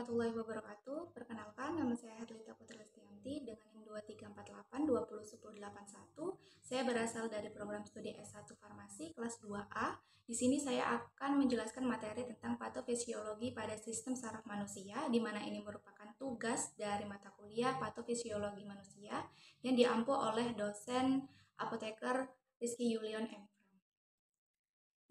warahmatullahi wabarakatuh. Perkenalkan, nama saya Herlita Putri Lestianti dengan NIM 2348 Saya berasal dari program studi S1 Farmasi kelas 2A. Di sini saya akan menjelaskan materi tentang patofisiologi pada sistem saraf manusia, di mana ini merupakan tugas dari mata kuliah patofisiologi manusia yang diampu oleh dosen apoteker Rizky Yulion M.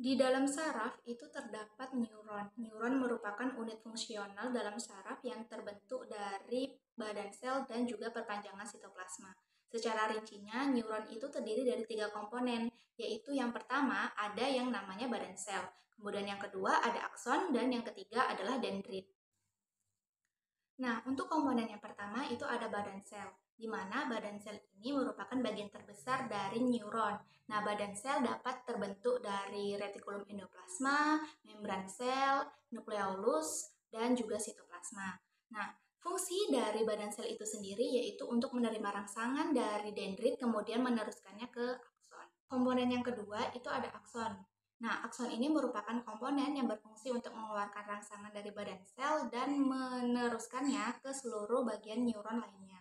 Di dalam saraf itu terdapat neuron. Neuron merupakan unit fungsional dalam saraf yang terbentuk dari badan sel dan juga perpanjangan sitoplasma. Secara rincinya, neuron itu terdiri dari 3 komponen, yaitu yang pertama ada yang namanya badan sel, kemudian yang kedua ada akson, dan yang ketiga adalah dendrit. Nah, untuk komponen yang pertama itu ada badan sel, di mana badan sel ini merupakan bagian terbesar dari neuron. Nah, badan sel dapat terbentuk dari retikulum endoplasma, membran sel, nukleolus, dan juga sitoplasma. Nah, fungsi dari badan sel itu sendiri yaitu untuk menerima rangsangan dari dendrit kemudian meneruskannya ke akson. Komponen yang kedua itu ada akson. Nah, akson ini merupakan komponen yang berfungsi untuk mengeluarkan rangsangan dari badan sel dan meneruskannya ke seluruh bagian neuron lainnya.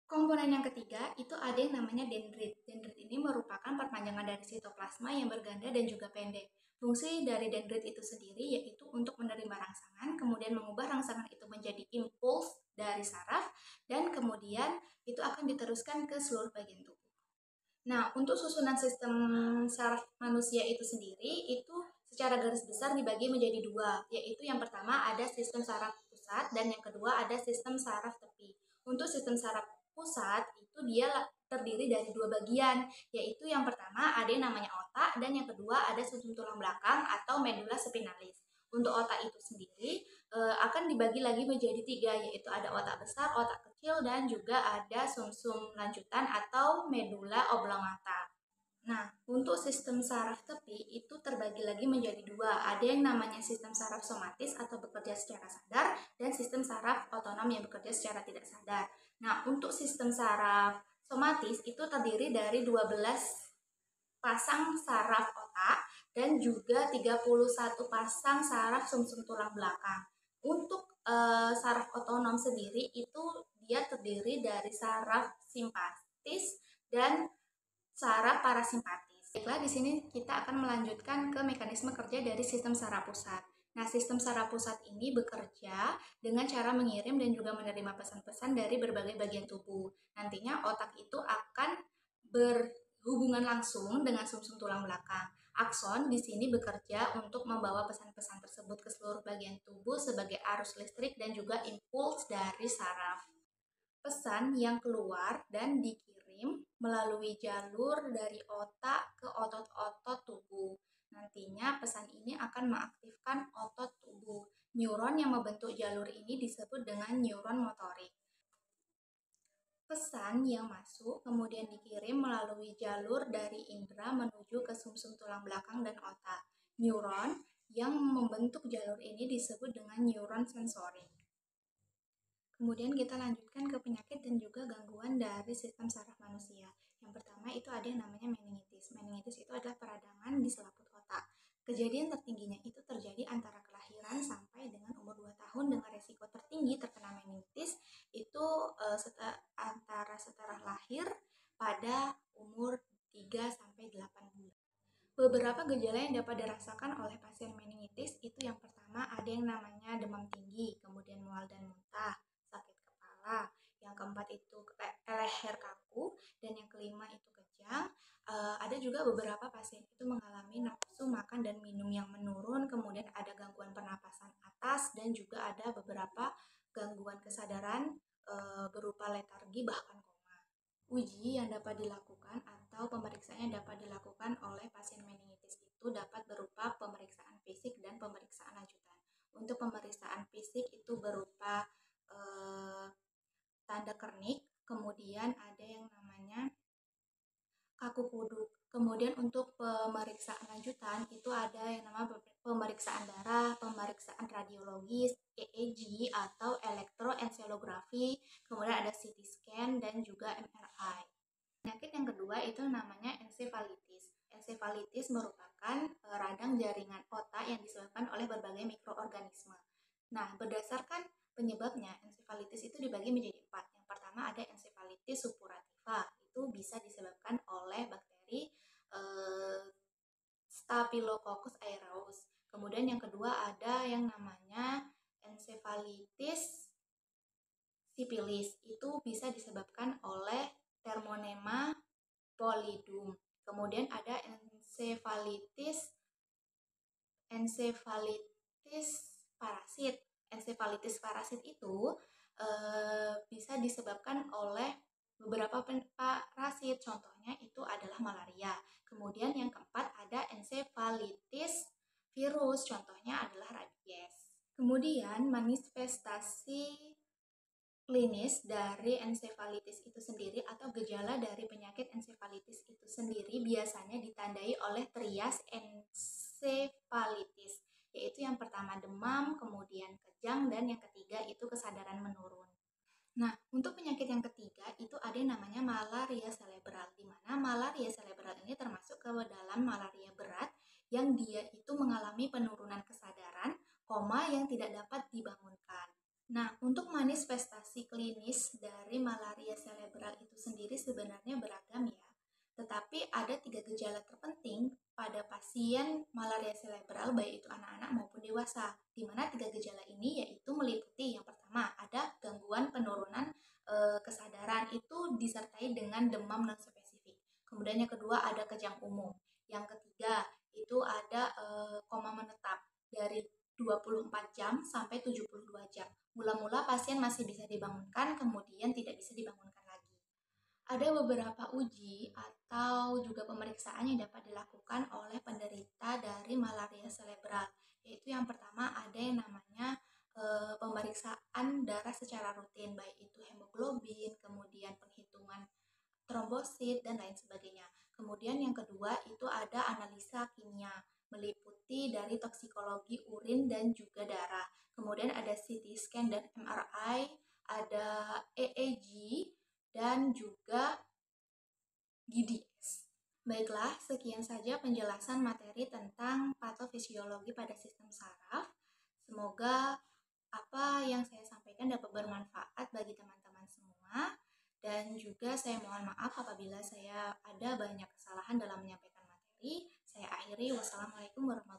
Komponen yang ketiga itu ada yang namanya dendrit. Dendrit ini merupakan perpanjangan dari sitoplasma yang berganda dan juga pendek. Fungsi dari dendrit itu sendiri yaitu untuk menerima rangsangan, kemudian mengubah rangsangan itu menjadi impuls dari saraf, dan kemudian itu akan diteruskan ke seluruh bagian tubuh. Nah, untuk susunan sistem saraf manusia itu sendiri, itu secara garis besar dibagi menjadi dua, yaitu yang pertama ada sistem saraf pusat dan yang kedua ada sistem saraf tepi. Untuk sistem saraf pusat, itu dia terdiri dari dua bagian, yaitu yang pertama ada yang namanya otak dan yang kedua ada sumsum tulang belakang atau medula spinalis. Untuk otak itu sendiri akan dibagi lagi menjadi tiga, yaitu ada otak besar, otak kecil, dan juga ada sumsum lanjutan atau medula oblongata. Nah, untuk sistem saraf tepi itu terbagi lagi menjadi dua. Ada yang namanya sistem saraf somatis atau bekerja secara sadar dan sistem saraf otonom yang bekerja secara tidak sadar. Nah, untuk sistem saraf somatis itu terdiri dari 12 pasang saraf otak dan juga 31 pasang saraf sumsum tulang belakang. Untuk saraf otonom sendiri itu dia terdiri dari saraf simpatis dan saraf parasimpatis. Baiklah, di sini kita akan melanjutkan ke mekanisme kerja dari sistem saraf pusat. Nah, sistem saraf pusat ini bekerja dengan cara mengirim dan juga menerima pesan-pesan dari berbagai bagian tubuh. Nantinya otak itu akan berhubungan langsung dengan sumsum tulang belakang. Akson di sini bekerja untuk membawa pesan-pesan tersebut ke seluruh bagian tubuh sebagai arus listrik dan juga impuls dari saraf. Pesan yang keluar dan dikirim melalui jalur dari otak ke otot-otot tubuh. Nantinya pesan ini akan mengaktifkan otot tubuh. Neuron yang membentuk jalur ini disebut dengan neuron motorik. Pesan yang masuk kemudian dikirim melalui jalur dari indera menuju ke sumsum tulang belakang dan otak. Neuron yang membentuk jalur ini disebut dengan neuron sensorik. Kemudian kita lanjutkan ke penyakit dan juga gangguan dari sistem saraf manusia. Yang pertama itu ada yang namanya meningitis. Meningitis itu adalah peradangan di selaput otak. Kejadian tertingginya itu terjadi antara kelahiran sampai dengan umur 2 tahun dengan resiko tertinggi terkena meningitis itu antara setelah lahir pada umur 3 sampai 8 bulan. Beberapa gejala yang dapat dirasakan oleh pasien meningitis itu yang pertama ada yang namanya demam tinggi, kemudian mual dan muntah, sakit kepala, yang keempat itu leher kaku, dan yang kelima itu kejang. Ada juga beberapa pasien itu mengalami nafsu makan dan minum yang menurun, kemudian ada gangguan pernapasan atas dan juga ada beberapa gangguan kesadaran berupa letargi bahkan koma. Uji yang dapat dilakukan atau pemeriksaan yang dapat dilakukan oleh pasien meningitis itu dapat berupa pemeriksaan fisik dan pemeriksaan lanjutan. Untuk pemeriksaan fisik itu berupa tanda kernik, kemudian ada yang namanya kaku kuduk. Kemudian untuk pemeriksaan lanjutan itu ada yang namanya pemeriksaan darah, pemeriksaan radiologis, EEG atau elektroencelografi, kemudian ada CT scan dan juga MRI. Penyakit yang kedua itu namanya ensefalitis. Ensefalitis merupakan radang jaringan otak yang disebabkan oleh berbagai mikroorganisme. Nah, berdasarkan penyebabnya, ensefalitis itu dibagi menjadi 4. Yang pertama ada ensefalitis suppurativa, itu bisa disebabkan oleh bakteri eh, Staphylococcus aureus. Kemudian yang kedua ada yang namanya ensefalitis sipilis, itu bisa disebabkan oleh Thermonema pallidum. Kemudian ada ensefalitis parasit. Ensefalitis parasit itu bisa disebabkan oleh beberapa parasit, contohnya itu adalah malaria. Kemudian yang keempat ada ensefalitis virus, contohnya adalah rabies. Kemudian manifestasi klinis dari ensefalitis itu sendiri atau gejala dari penyakit ensefalitis itu sendiri biasanya ditandai oleh trias ensefalitis, yaitu yang pertama demam, kemudian kejang, dan yang ketiga itu kesadaran menurun. Nah, untuk penyakit yang ketiga itu ada yang namanya malaria cerebral, di mana malaria cerebral ini termasuk ke dalam malaria berat yang dia itu mengalami penurunan kesadaran, koma yang tidak dapat dibangunkan. Nah, untuk manifestasi klinis dari malaria cerebral itu sendiri sebenarnya beragam ya. Tetapi ada 3 gejala terpenting pada pasien malaria cerebral, baik itu anak-anak maupun dewasa. Di mana 3 gejala ini yaitu meliputi yang pertama ada gangguan penurunan kesadaran, itu disertai dengan demam non spesifik. Kemudian yang kedua ada kejang umum. Yang ketiga itu ada koma menetap dari 24 jam sampai 72 jam. Mula-mula pasien masih bisa dibangunkan, kemudian tidak bisa dibangunkan lagi. Ada beberapa uji atau juga pemeriksaan yang dapat dilakukan oleh penderita dari malaria cerebral, yaitu yang pertama ada yang namanya pemeriksaan darah secara rutin, baik itu hemoglobin, kemudian penghitungan trombosit, dan lain sebagainya. Kemudian yang kedua itu ada analisa kimia, meliputi dari toksikologi urin dan juga darah. Kemudian ada CT scan dan MRI, ada EEG, dan juga GDS. Baiklah, sekian saja penjelasan materi tentang patofisiologi pada sistem saraf. Semoga apa yang saya sampaikan dapat bermanfaat bagi teman-teman semua. Dan juga saya mohon maaf apabila saya ada banyak kesalahan dalam menyampaikan materi. Saya akhiri, wassalamualaikum warahmatullahi wabarakatuh.